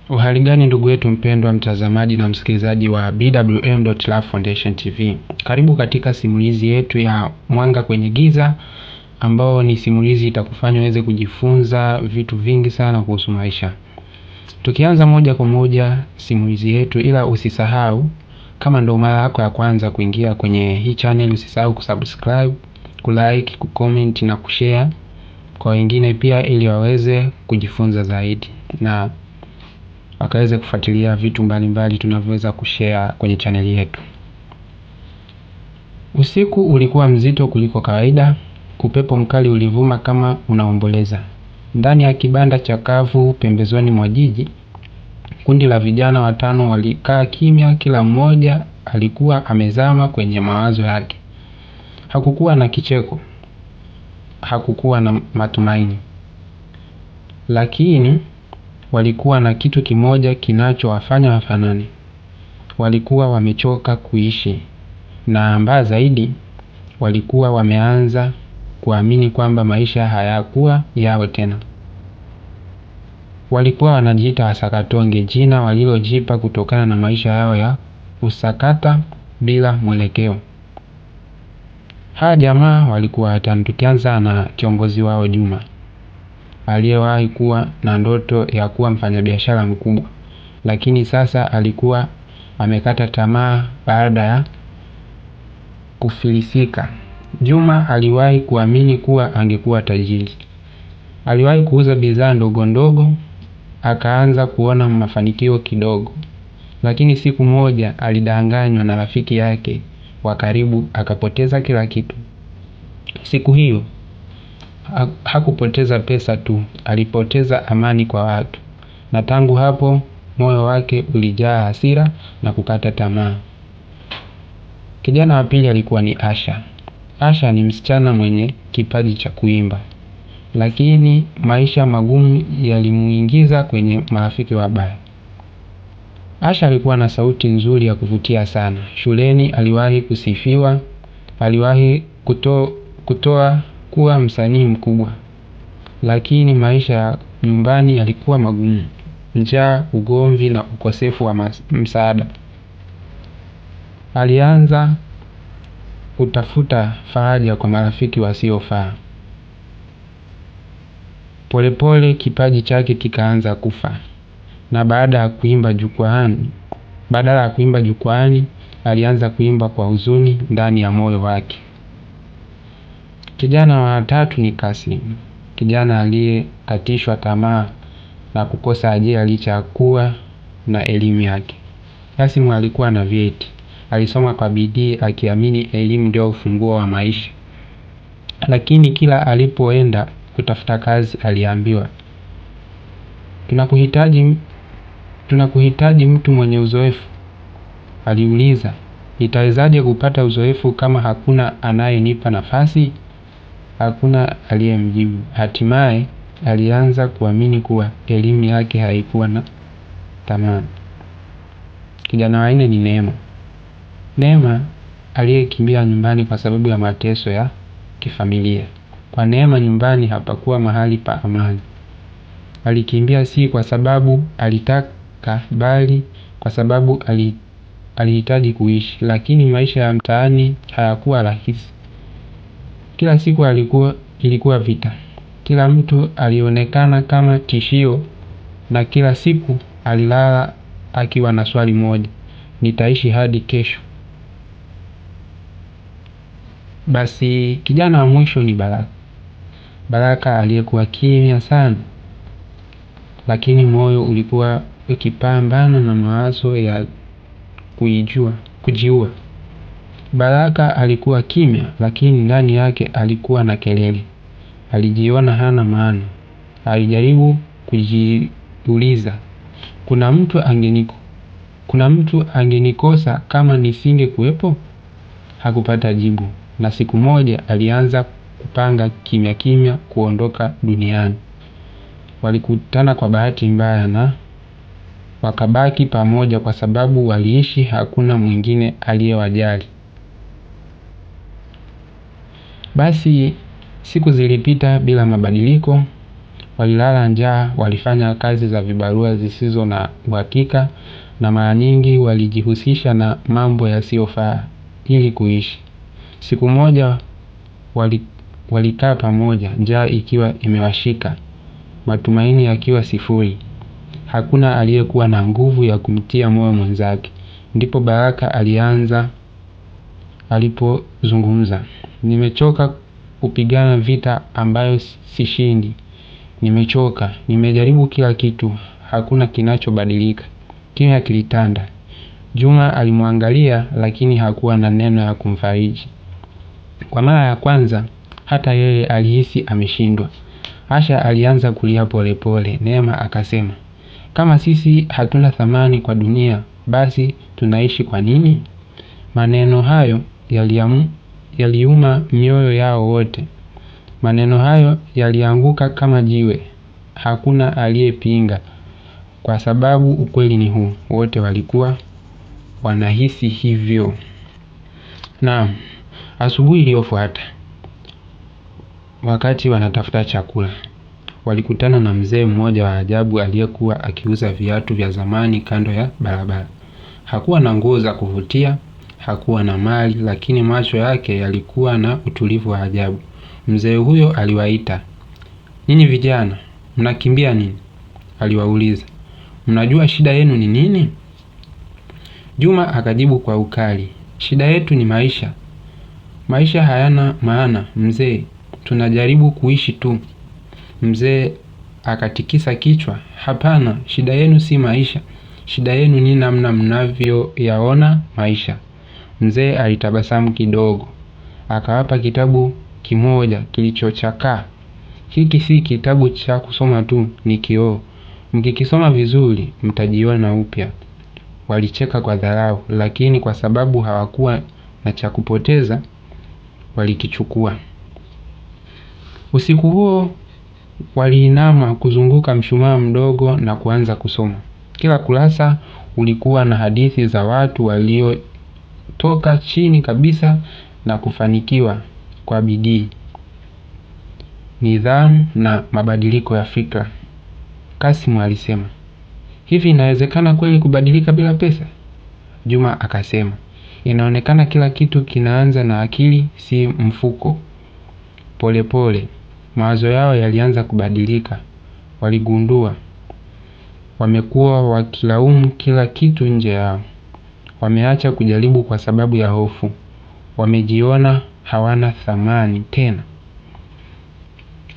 Uhali gani ndugu yetu mpendwa mtazamaji na msikilizaji wa BWM.Love Foundation TV. Karibu katika simulizi yetu ya Mwanga kwenye Giza, ambao ni simulizi itakufanya uweze kujifunza vitu vingi sana kuhusu maisha. Tukianza moja kwa moja simulizi yetu, ila usisahau kama ndo mara yako ya kwanza kuingia kwenye hii channel, usisahau kusubscribe, kulike, kucomment na kushare kwa wengine pia, ili waweze kujifunza zaidi na wakaweze kufuatilia vitu mbalimbali tunavyoweza kushare kwenye channel yetu. Usiku ulikuwa mzito kuliko kawaida. Upepo mkali ulivuma kama unaomboleza. Ndani ya kibanda cha kavu pembezoni mwa jiji, kundi la vijana watano walikaa kimya. Kila mmoja alikuwa amezama kwenye mawazo yake. Hakukuwa na kicheko, hakukuwa na matumaini, lakini walikuwa na kitu kimoja kinachowafanya wafanane. Walikuwa wamechoka kuishi, na mbaya zaidi, walikuwa wameanza kuamini kwamba maisha hayakuwa yao tena. Walikuwa wanajiita wasakatonge, jina walilojipa kutokana na maisha yao ya usakata bila mwelekeo. Hawa jamaa walikuwa watano, tukianza na kiongozi wao Juma, aliyewahi kuwa na ndoto ya kuwa mfanyabiashara mkubwa, lakini sasa alikuwa amekata tamaa baada ya kufilisika. Juma aliwahi kuamini kuwa angekuwa tajiri. Aliwahi kuuza bidhaa ndogo ndogo, akaanza kuona mafanikio kidogo. Lakini siku moja alidanganywa na rafiki yake wa karibu, akapoteza kila kitu. Siku hiyo hakupoteza pesa tu, alipoteza amani kwa watu. Na tangu hapo moyo wake ulijaa hasira na kukata tamaa. Kijana wa pili alikuwa ni Asha. Asha ni msichana mwenye kipaji cha kuimba, lakini maisha magumu yalimuingiza kwenye marafiki wabaya. Asha alikuwa na sauti nzuri ya kuvutia sana. Shuleni aliwahi kusifiwa, aliwahi kutoa kuwa msanii mkubwa. Lakini maisha ya nyumbani yalikuwa magumu. Njaa, ugomvi na ukosefu wa msaada. Alianza kutafuta faraja kwa marafiki wasiofaa. Polepole kipaji chake kikaanza kufa. Na badala ya kuimba jukwaani, alianza kuimba kwa huzuni ndani ya moyo wake. Kijana wa tatu ni Kasim. Kijana aliyekatishwa tamaa na kukosa ajira licha ya kuwa na elimu yake. Kasim alikuwa na vyeti. Alisoma kwa bidii akiamini elimu ndio ufunguo wa maisha. Lakini kila alipoenda kutafuta kazi aliambiwa, tunakuhitaji mtu mwenye uzoefu. Aliuliza, nitawezaje kupata uzoefu kama hakuna anayenipa nafasi? Hakuna aliyemjibu. Hatimaye alianza kuamini kuwa elimu yake haikuwa na thamani. Kijana wa nne ni Neema. Neema aliyekimbia nyumbani kwa sababu ya mateso ya kifamilia. Kwa Neema nyumbani hapakuwa mahali pa amani. Alikimbia si kwa sababu alitaka, bali kwa sababu alihitaji kuishi. Lakini maisha ya mtaani hayakuwa rahisi. Kila siku ilikuwa vita. Kila mtu alionekana kama tishio, na kila siku alilala akiwa na swali moja: nitaishi hadi kesho? Basi kijana wa mwisho ni Baraka. Baraka aliyekuwa kimya sana, lakini moyo ulikuwa ukipambana na mawazo ya kujiua. Baraka alikuwa kimya, lakini ndani yake alikuwa na kelele. Alijiona hana maana. Alijaribu kujiuliza, kuna mtu angenikosa kama nisingekuwepo? Hakupata jibu. Na siku moja alianza kupanga kimya kimya kuondoka duniani. Walikutana kwa bahati mbaya na wakabaki pamoja kwa sababu waliishi, hakuna mwingine aliyewajali. Basi siku zilipita bila mabadiliko. walilala njaa, walifanya kazi za vibarua zisizo na uhakika, na mara nyingi walijihusisha na mambo yasiyofaa ili kuishi. Siku moja walikaa pamoja, njaa ikiwa imewashika, matumaini yakiwa sifuri. Hakuna aliyekuwa na nguvu ya kumtia moyo mwenzake. Ndipo Baraka alianza alipozungumza. Nimechoka kupigana vita ambayo sishindi. Nimechoka, nimejaribu kila kitu, hakuna kinachobadilika. Kimya kilitanda. Juma alimwangalia lakini hakuwa na neno ya kumfariji. Kwa mara ya kwanza hata yeye alihisi ameshindwa. Asha alianza kulia polepole. Neema akasema, kama sisi hatuna thamani kwa dunia, basi tunaishi kwa nini? Maneno hayo yaliuma mioyo yao wote. Maneno hayo yalianguka kama jiwe. Hakuna aliyepinga, kwa sababu ukweli ni huu, wote walikuwa wanahisi hivyo. Naam, asubuhi iliyofuata, wakati wanatafuta chakula, walikutana na mzee mmoja wa ajabu aliyekuwa akiuza viatu vya zamani kando ya barabara. Hakuwa na nguo za kuvutia, hakuwa na mali, lakini macho yake yalikuwa na utulivu wa ajabu. Mzee huyo aliwaita. Nyinyi vijana, mnakimbia nini? Aliwauliza. Mnajua shida yenu ni nini? Juma akajibu kwa ukali. Shida yetu ni maisha. Maisha hayana maana, mzee. Tunajaribu kuishi tu. Mzee akatikisa kichwa. Hapana, shida yenu si maisha. Shida yenu ni namna mnavyoyaona maisha. Mzee alitabasamu kidogo. Akawapa kitabu kimoja kilichochakaa. Hiki si kitabu cha kusoma tu, ni kioo. Mkikisoma vizuri mtajiona upya. Walicheka kwa dharau, lakini kwa sababu hawakuwa na cha kupoteza, walikichukua. Usiku huo waliinama kuzunguka mshumaa mdogo na kuanza kusoma. Kila kurasa ulikuwa na hadithi za watu waliotoka chini kabisa na kufanikiwa kwa bidii, nidhamu na mabadiliko ya fikra. Kasimu alisema, hivi inawezekana kweli kubadilika bila pesa? Juma akasema, inaonekana kila kitu kinaanza na akili, si mfuko. Polepole mawazo yao yalianza kubadilika. Waligundua wamekuwa wakilaumu kila kitu nje yao. Wameacha kujaribu kwa sababu ya hofu. Wamejiona hawana thamani tena.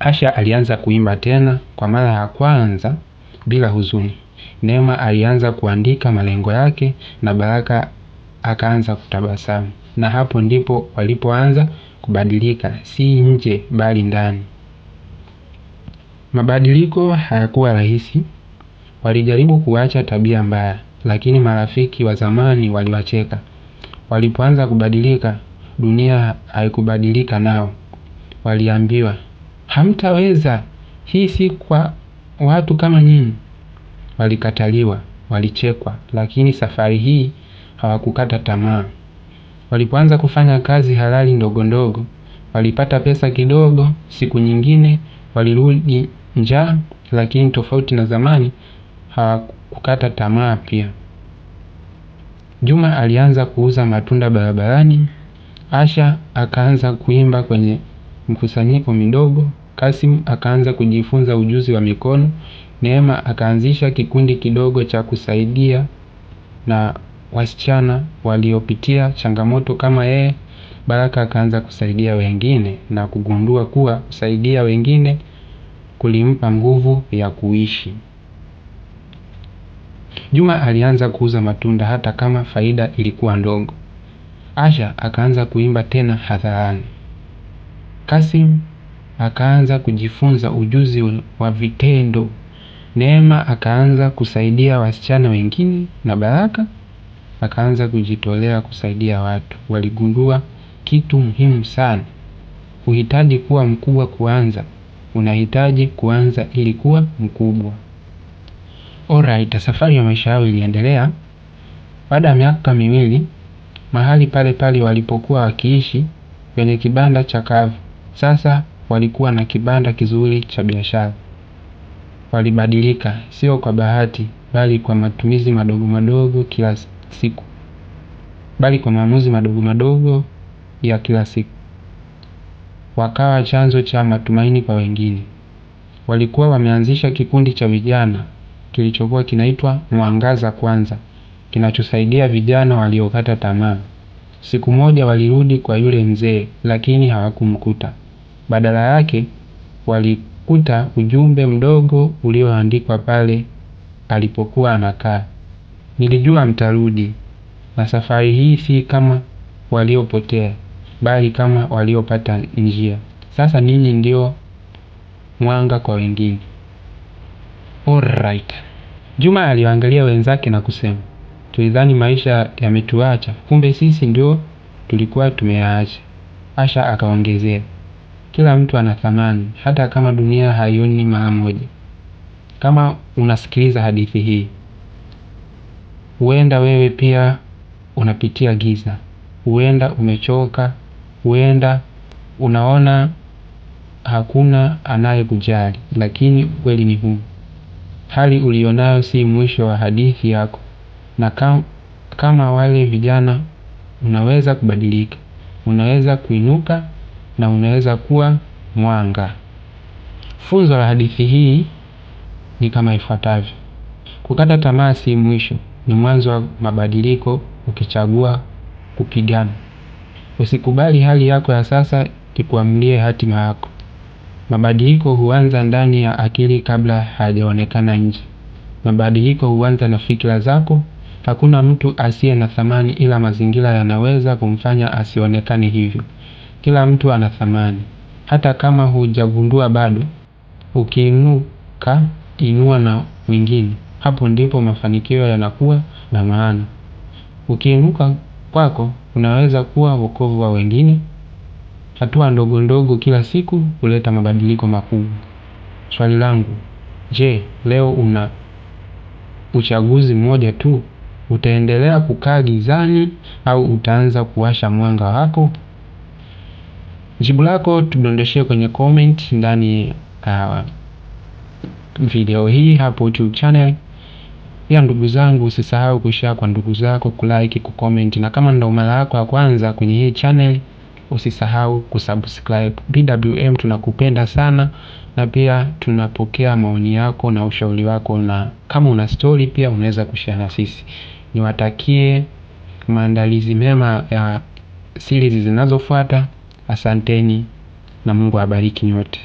Asha alianza kuimba tena kwa mara ya kwanza bila huzuni. Neema alianza kuandika malengo yake na Baraka akaanza kutabasamu. Na hapo ndipo walipoanza kubadilika, si nje bali ndani. Mabadiliko hayakuwa rahisi. Walijaribu kuacha tabia mbaya, lakini marafiki wa zamani waliwacheka. Walipoanza kubadilika, dunia haikubadilika nao. Waliambiwa, hamtaweza, hii si kwa watu kama nyinyi. Walikataliwa, walichekwa, lakini safari hii hawakukata tamaa. Walipoanza kufanya kazi halali ndogo ndogo, walipata pesa kidogo. Siku nyingine walirudi njaa, lakini tofauti na zamani hawakukata tamaa pia. Juma alianza kuuza matunda barabarani. Asha akaanza kuimba kwenye mkusanyiko midogo. Kasim akaanza kujifunza ujuzi wa mikono. Neema akaanzisha kikundi kidogo cha kusaidia na wasichana waliopitia changamoto kama yeye. Baraka akaanza kusaidia wengine na kugundua kuwa kusaidia wengine kulimpa nguvu ya kuishi. Juma alianza kuuza matunda hata kama faida ilikuwa ndogo. Asha akaanza kuimba tena hadharani. Kasim akaanza kujifunza ujuzi wa vitendo. Neema akaanza kusaidia wasichana wengine na Baraka akaanza kujitolea kusaidia watu. Waligundua kitu muhimu sana. Uhitaji kuwa mkubwa kuanza. Unahitaji kuanza ili kuwa mkubwa. Alright, safari ya maisha yao iliendelea. Baada ya miaka 2, mahali pale pale walipokuwa wakiishi kwenye kibanda cha kavu, sasa walikuwa na kibanda kizuri cha biashara. walibadilika, sio kwa bahati, bali kwa matumizi madogo madogo kila siku. Bali kwa maamuzi madogo madogo ya kila siku. Wakawa chanzo cha matumaini kwa wengine. Walikuwa wameanzisha kikundi cha vijana kilichokuwa kinaitwa Mwangaza Kwanza, kinachosaidia vijana waliokata tamaa. Siku moja walirudi kwa yule mzee, lakini hawakumkuta. Badala yake walikuta ujumbe mdogo ulioandikwa pale alipokuwa anakaa. Nilijua mtarudi, na safari hii si kama waliopotea, bali kama waliopata njia. Sasa ninyi ndio mwanga kwa wengine. Alright. Juma aliwaangalia wenzake na kusema, tulidhani maisha yametuacha, kumbe sisi ndio tulikuwa tumeyaacha. Asha akaongezea, kila mtu ana thamani, hata kama dunia haioni mara moja. Kama unasikiliza hadithi hii, huenda wewe pia unapitia giza, huenda umechoka, huenda unaona hakuna anayekujali, lakini kweli ni huu. Hali ulionayo si mwisho wa hadithi yako, na kama wale vijana unaweza kubadilika, unaweza kuinuka na unaweza kuwa mwanga. Funzo la hadithi hii ni kama ifuatavyo. Kukata tamaa si mwisho, ni mwanzo wa mabadiliko ukichagua kupigana. Usikubali hali yako ya sasa ikuamulie hatima yako. Mabadiliko huanza ndani ya akili kabla hajaonekana nje. Mabadiliko huanza na fikra zako. Hakuna mtu asiye na thamani, ila mazingira yanaweza kumfanya asionekane hivyo. Kila mtu ana thamani, hata kama hujagundua bado. Ukiinuka, inua na wengine. Hapo ndipo mafanikio yanakuwa na maana. Ukiinuka kwako unaweza kuwa wokovu wa wengine. Hatua ndogo ndogo kila siku huleta mabadiliko makubwa. Swali langu, je, leo una uchaguzi mmoja tu? Utaendelea kukaa gizani au utaanza kuwasha mwanga wako? Jibu lako tudondeshee kwenye comment ndani video hii hapo YouTube channel. Pia ndugu zangu, usisahau kushare kwa ndugu zako, kulike, kucomment, na kama ndo mara yako ya kwanza kwenye hii channel usisahau kusubscribe. BWM tunakupenda sana, na pia tunapokea maoni yako na ushauri wako, na kama una story pia unaweza kushare na sisi. Niwatakie maandalizi mema ya series zinazofuata. Asanteni na Mungu awabariki nyote.